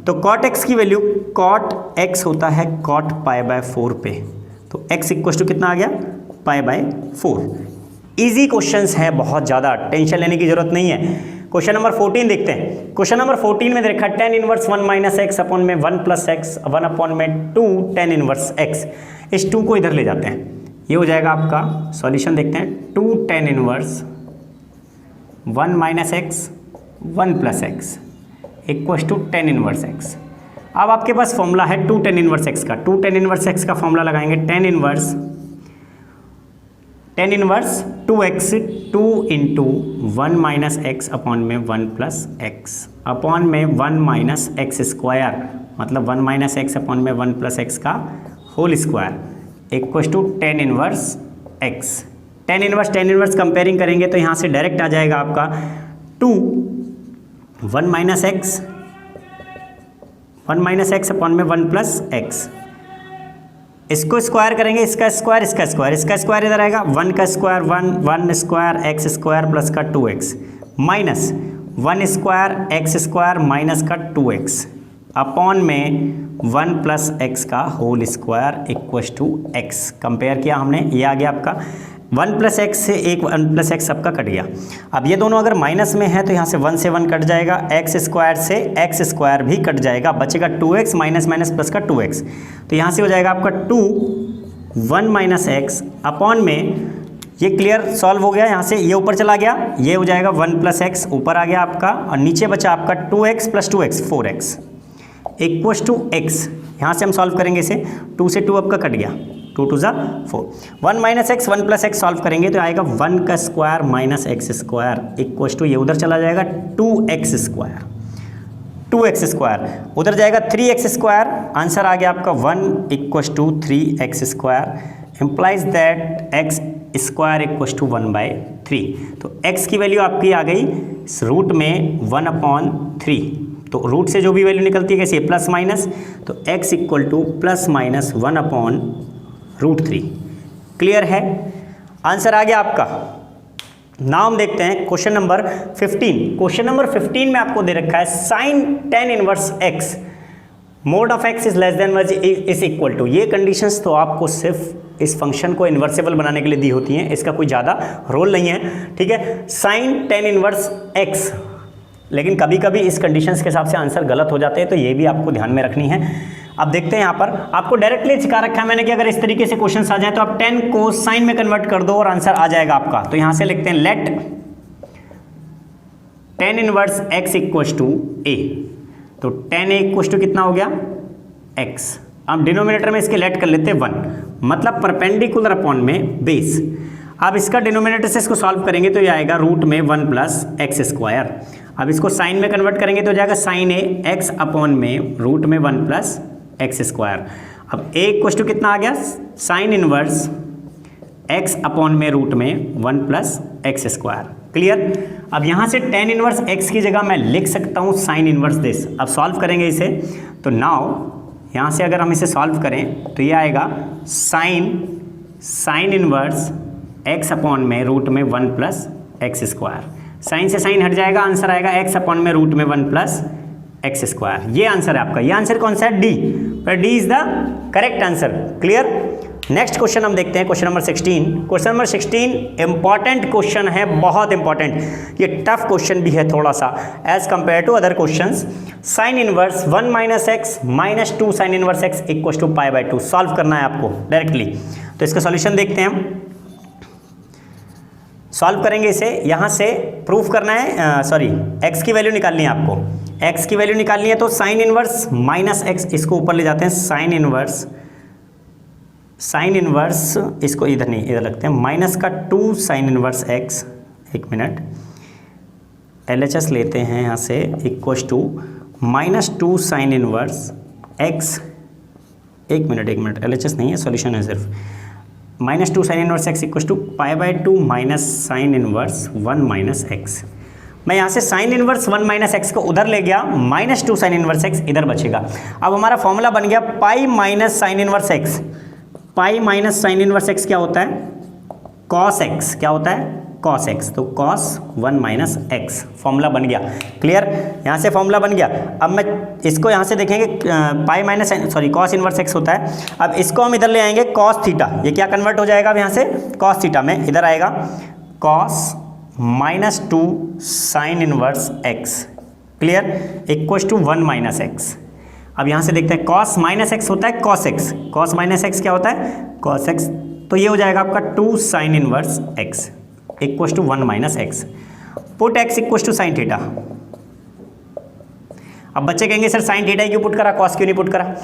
तो cot x की वैल्यू, cot x होता है cot π/4 पे, तो x इक्वल्स टू कितना आ गया? π/4। इजी क्वेश्चंस है, बहुत ज़्यादा टेंशन लेने की जरूरत नहीं है। क्वेश्चन नंबर 14 देखते हैं। क्वेश्चन नंबर 14 में देखा tan inverse 1 minus x upon में 1 प्लस एक्स, 1 अपॉन में 2 tan इनवर्स x। इस 2 को इधर ले जाते हैं, ये हो जाएगा आपका सॉल्यूशन। देखते हैं 2 tan inverse 1 minus x 1 plus x equals to tan inverse x। अब आपके पास फॉर्मूला है 2 tan इनवर्स x का। 2 tan इनवर्स x का फॉर्मूला लगाएंगे, tan inverse 2x 2 into 1 minus x upon में 1 प्लस एक्स अपॉन में 1 माइनस एक्स स्क्वायर, मतलब 1 minus x upon में 1 प्लस एक्स का whole square equals to tan inverse x। tan inverse comparing करेंगे तो यहाँ से डायरेक्ट आ जाएगा आपका 2 1 माइनस एक्स अपॉन में 1 प्लस एक्स। इसको स्क्वायर करेंगे, इसका स्क्वायर इधर आएगा, 1 का square 1 square x square plus का 2x minus 1 square x square minus का 2x अपॉन में 1 प्लस एक्स का whole square equals to x। Compare किया हमने, ये आ गया आपका 1 प्लस एक्स से 1 प्लस एक्स सबका कट गया। अब ये दोनों अगर माइनस में है तो यहाँ से 1 से 1 कट जाएगा, एक्स स्क्वायर से एक्स स्क्वायर भी कट जाएगा, बचेगा 2x माइनस माइनस प्लस का 2x। तो यहाँ से हो जाएगा आपका 2 1 माइनस एक्स अपॉन में, ये क्लियर सॉल्व हो गया। यहाँ से ये ऊपर चला गया, ये हो जाएगा 1 प्लस एक्स ऊपर आ गया आपका, और नीचे बचा आपका 2x plus 2x 4x equals to x। यहाँ से हम सॉल्व करेंगे इसे, 2 से 2 आपका कट गया, 2 2 ज़ा 4, 1 minus x 1 plus x solve करेंगे तो आएगा 1 का square minus x square equals to, ये उधर चला जाएगा 2x स्क्वायर उधर जाएगा 3x स्क्वायर, आंसर आ गया आपका 1 equals to 3x square implies that x square equals to 1/3। तो x की वैल्यू आपकी आ गई रूट में 1/3, तो रूट से जो भी वैल्यू निकलती है कैसे, प्लस माइनस, तो x equal two plus minus 1/√3। Clear है, आंसर आ गया आपका नाउ हम देखते हैं क्वेश्चन नंबर 15। क्वेश्चन नंबर 15 में आपको दे रखा है sine tan inverse x mod of x is less than is equal to. ये कंडीशंस तो आपको सिर्फ इस फंक्शन को इन्वर्सेबल बनाने के लिए दी होती हैं, इसका कोई ज़्यादा रोल नहीं है, ठीक है। साइन टेन इनवर्स एक्स, लेकिन कभी कभी इस कंडीशंस के हिसाब से आंसर गलत हो जाते हैं, तो ये भी आपको ध्यान में रखनी है। अब देखते हैं यहाँ पर आपको डायरेक्टली सिखा रखा है मैंने कि अगर इस तरीके से क्वेश्चन आ जाए तो आप 10 को साइन में कन्वर्ट कर दो और आंसर आ जाएगा आपका। तो यहाँ से लिखते हैं let tan inverse x equal to A. तो टेन ए इक्वल टू कितना हो गया एक्स। अब डिनोमिनेटर में इसके लेट कर लेते हैं 1, मतलब परपेंडिकुलर अपॉन में बेस। अब इसका डिनोमिनेटर से इसको सॉल्व करेंगे तो ये आएगा रूट में 1 प्लस एक्स स्क्वायर। अब इसको साइन में कन्वर्ट करेंगे तो हो जाएगा साइन ए एक्स अपॉन में रूट में 1 प्लस एक्स स्क्वायर। अब ए इक्वल टू कितना आ गया साइन इनवर्स एक्स अपॉन में रूट में 1 प्लस एक्स स्क्वायर। क्लियर। अब यहाँ से टेन इनवर्स एक्स की जगह मैं लिख सकता हूँ साइन इनवर्स दिस। अब सॉल्व करेंगे इसे तो नाउ यहाँ से अगर हम इसे सॉल्व करें तो ये आएगा साइन इनवर्स एक्स अपॉन में रूट में 1 प्लस एक्स स्क्वायर। साइन से साइन हट जाएगा, आंसर आएगा एक्स अपॉन में रूट में 1 प्लस एक्स स्क्वायर। ये आंसर है आपका। ये आंसर कौन सा है डी, पर D is the correct answer. Clear. Next question हम देखते हैं question number 16। Question number 16 important question है, बहुत इंपॉर्टेंट। ये टफ क्वेश्चन भी है थोड़ा सा as compare to other questions. Sine inverse 1 minus x minus 2 sine inverse x equal to pi by 2 solve करना है आपको डायरेक्टली। तो इसका सॉल्यूशन देखते हैं हम। सॉल्व करेंगे इसे, यहाँ से प्रूफ करना है, सॉरी एक्स की वैल्यू निकालनी है आपको। एक्स की वैल्यू निकालनी है तो साइन इनवर्स माइनस एक्स, इसको ऊपर ले जाते हैं। साइन इनवर्स इसको इधर नहीं, इधर लगते हैं। माइनस का 2 साइन इनवर्स एक्स, एक मिनट, LHS लेते हैं यहाँ से, equal to minus 2 sine inverse x. एक मिनट LHS नहीं है, सॉल्यूशन है सिर्फ। Minus 2 sine inverse x equal to pi by 2 minus sine inverse 1 minus x. मैं यहाँ से साइन इनवर्स 1 माइनस एक्स को उधर ले गया, माइनस 2 साइन इनवर्स एक्स इधर बचेगा। अब हमारा फॉर्मूला बन गया pi minus sine inverse x. Pi minus sine inverse x क्या होता है कॉस एक्स। क्या होता है कॉस एक्स। तो कॉस 1 माइनस एक्स फॉर्मूला बन गया। क्लियर। यहाँ से फॉर्मूला बन गया। अब मैं इसको यहाँ से देखेंगे pi minus sorry cos inverse x होता है। अब इसको हम इधर ले आएंगे कॉस थीटा। ये क्या कन्वर्ट हो जाएगा अब यहाँ से कॉस थीटा में, इधर आएगा cos minus 2 sine inverse x. Clear. Equal to 1 minus x. अब यहाँ से देखते हैं कॉस माइनस एक्स होता है cos x. Cos minus x क्या होता है कॉस एक्स। तो ये हो जाएगा आपका 2 sine inverse x equal to 1 minus x. Put x equal to sine theta. अब बच्चे कहेंगे सर साइन थीटा क्यों पुट करा, कॉस क्यों नहीं पुट करा।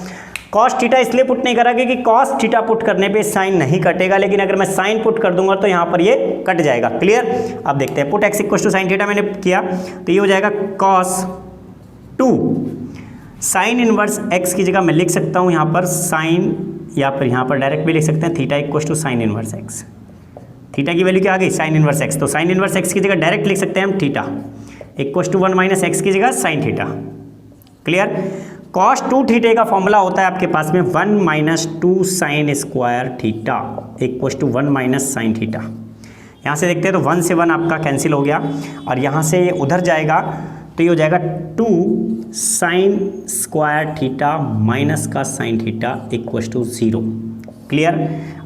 कॉस थीटा इसलिए पुट नहीं करा क्योंकि कॉस थीटा पुट करने पे साइन नहीं कटेगा, लेकिन अगर मैं साइन पुट कर दूंगा तो यहाँ पर ये कट जाएगा। क्लियर। अब देखते हैं put x equal to sine theta मैंने किया तो ये हो जाएगा कॉस 2 साइन इनवर्स एक्स की जगह मैं लिख सकता हूँ यहाँ पर साइन, या फिर यहाँ पर डायरेक्ट भी लिख सकते हैं theta equal to sine inverse x. Theta की वैल्यू क्या आ गई साइन इनवर्स एक्स। तो साइन इनवर्स एक्स की जगह डायरेक्ट लिख सकते हैं हम theta equal to 1 minus x की जगह sine theta. Clear. Cos 2 theta का फॉर्मूला होता है आपके पास में 1 minus 2 sine square theta equal to 1 minus sine theta. यहाँ से देखते हैं तो 1 से 1 आपका कैंसिल हो गया और यहाँ से उधर जाएगा तो ये हो जाएगा 2 साइन स्क्वायर थीटा माइनस का sine theta equal to 0। Clear.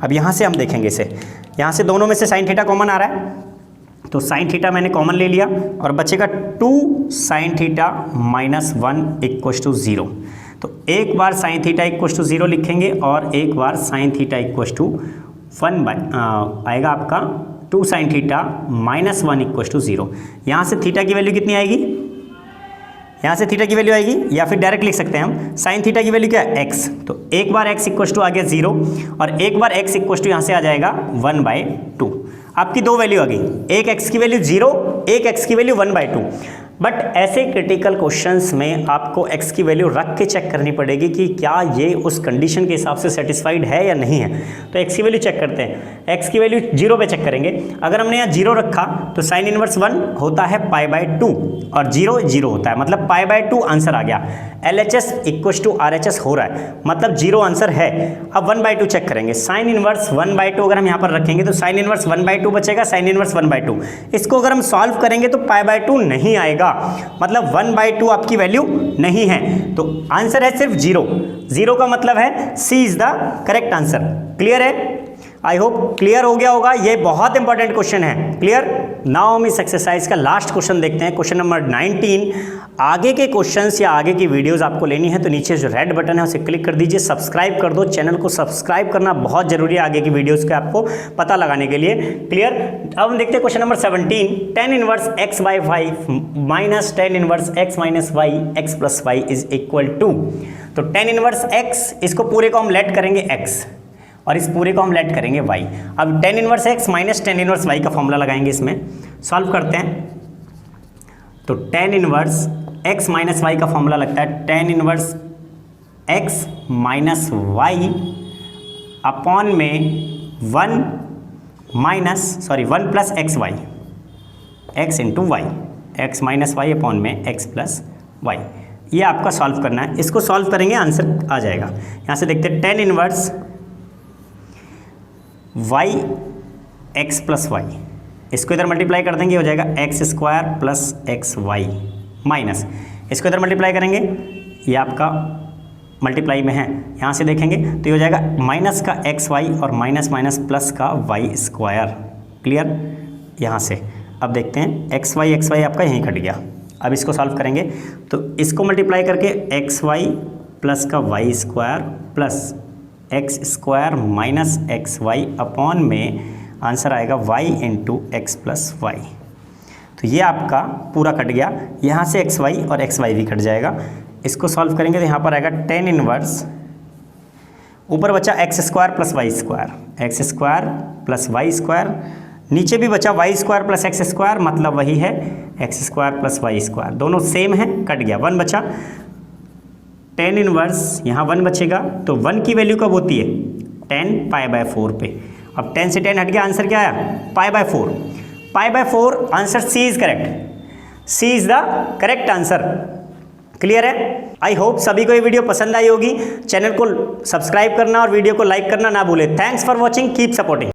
अब यहाँ से हम देखेंगे इसे, यहाँ से दोनों में से साइन थीटा कॉमन आ रहा है तो साइन थीटा मैंने कॉमन ले लिया और बचेगा 2 sine theta minus 1 equal to 0। तो एक बार साइन थीटा इक्वल टू 0 लिखेंगे और एक बार साइन थीटा इक्वल टू 1 आएगा आपका 2 sine theta minus 1 equal to 0। यहाँ से थीटा की वैल्यू कितनी आएगी, यहाँ से थीटा की वैल्यू आएगी, या फिर डायरेक्ट लिख सकते हैं हम साइन थीटा की वैल्यू क्या है एक्स। तो एक बार एक्स इक्वल टू आ गया 0 और एक बार एक्स इक्वल टू यहाँ से आ जाएगा 1/2। आपकी दो वैल्यू आ गई, एक एक्स की वैल्यू 0, एक एक्स की वैल्यू 1/2। बट ऐसे क्रिटिकल क्वेश्चंस में आपको x की वैल्यू रख के चेक करनी पड़ेगी कि क्या ये उस कंडीशन के हिसाब से सेटिस्फाइड है या नहीं है। तो x की वैल्यू चेक करते हैं, x की वैल्यू 0 पे चेक करेंगे। अगर हमने यहाँ 0 रखा तो साइन इनवर्स 1 होता है π/2 और 0 0 होता है, मतलब π/2 आंसर आ गया। LHS इक्वल टू RHS हो रहा है, मतलब 0 आंसर है। अब 1/2 चेक करेंगे, साइन इनवर्स 1/2 अगर हम यहाँ पर रखेंगे तो साइन इनवर्स 1/2 बचेगा, साइन इनवर्स 1/2। इसको अगर हम सॉल्व करेंगे तो π/2 नहीं आएगा, मतलब 1/2 आपकी वैल्यू नहीं है। तो आंसर है सिर्फ 0। 0 का मतलब है C is the correct answer. Clear है? आई होप क्लियर हो गया होगा। ये बहुत इंपॉर्टेंट क्वेश्चन है। क्लियर? नाउ हम इस एक्सरसाइज का लास्ट क्वेश्चन देखते हैं, क्वेश्चन नंबर 19। आगे के क्वेश्चंस या आगे की वीडियोस आपको लेनी है तो नीचे जो रेड बटन है उसे क्लिक कर दीजिए, सब्सक्राइब कर दो। चैनल को सब्सक्राइब करना बहुत जरूरी है आगे की वीडियोस का आपको पता लगाने के लिए। क्लियर? अब हम देखते हैं question number 17। tan inverse x/5 minus tan inverse x minus y x plus y is equal to. तो tan इनवर्स x, इसको पूरे को हम लेट करेंगे x और इस पूरे को हम लेट करेंगे y। अब tan inverse x minus tan inverse y का फॉर्मूला लगाएंगे, इसमें सॉल्व करते हैं। तो tan inverse x minus y का फॉर्मूला लगता है tan inverse x minus y upon में 1 plus x y, x into y, x minus y upon में x प्लस वाई। ये आपका सॉल्व करना है। इसको सॉल्व करेंगे आंसर आ जाएगा। यहाँ से देखते हैं tan inverse y x plus y, इसको इधर मल्टीप्लाई कर देंगे, हो जाएगा x² plus x Y minus, इसको इधर मल्टीप्लाई करेंगे, ये आपका मल्टीप्लाई में है, यहाँ से देखेंगे तो ये हो जाएगा माइनस का एक्स वाई और माइनस माइनस प्लस का y²। क्लियर? यहाँ से अब देखते हैं एक्स वाई आपका यहीं कट गया। अब इसको सॉल्व करेंगे तो इसको मल्टीप्लाई करके XY प्लस का y² plus x² minus XY upon में आंसर आएगा y into x plus y. तो ये आपका पूरा कट गया, यहाँ से XY और XY भी कट जाएगा। इसको सॉल्व करेंगे तो यहाँ पर आएगा tan इनवर्स, ऊपर बचा x² plus y², x² plus y², नीचे भी बचा y² प्लस x², मतलब वही है x² प्लस y², दोनों सेम है, कट गया, 1 बचा। tan इनवर्स यहाँ 1 बचेगा, तो 1 की वैल्यू कब होती है? tan π/4 पे। अब 10 से 10 हट गया, आंसर क्या आया? π/4। π/4 answer C is correct. C is the correct answer. Clear है? आई होप सभी को ये वीडियो पसंद आई होगी। चैनल को सब्सक्राइब करना और वीडियो को लाइक करना ना भूले। Thanks for watching, keep supporting.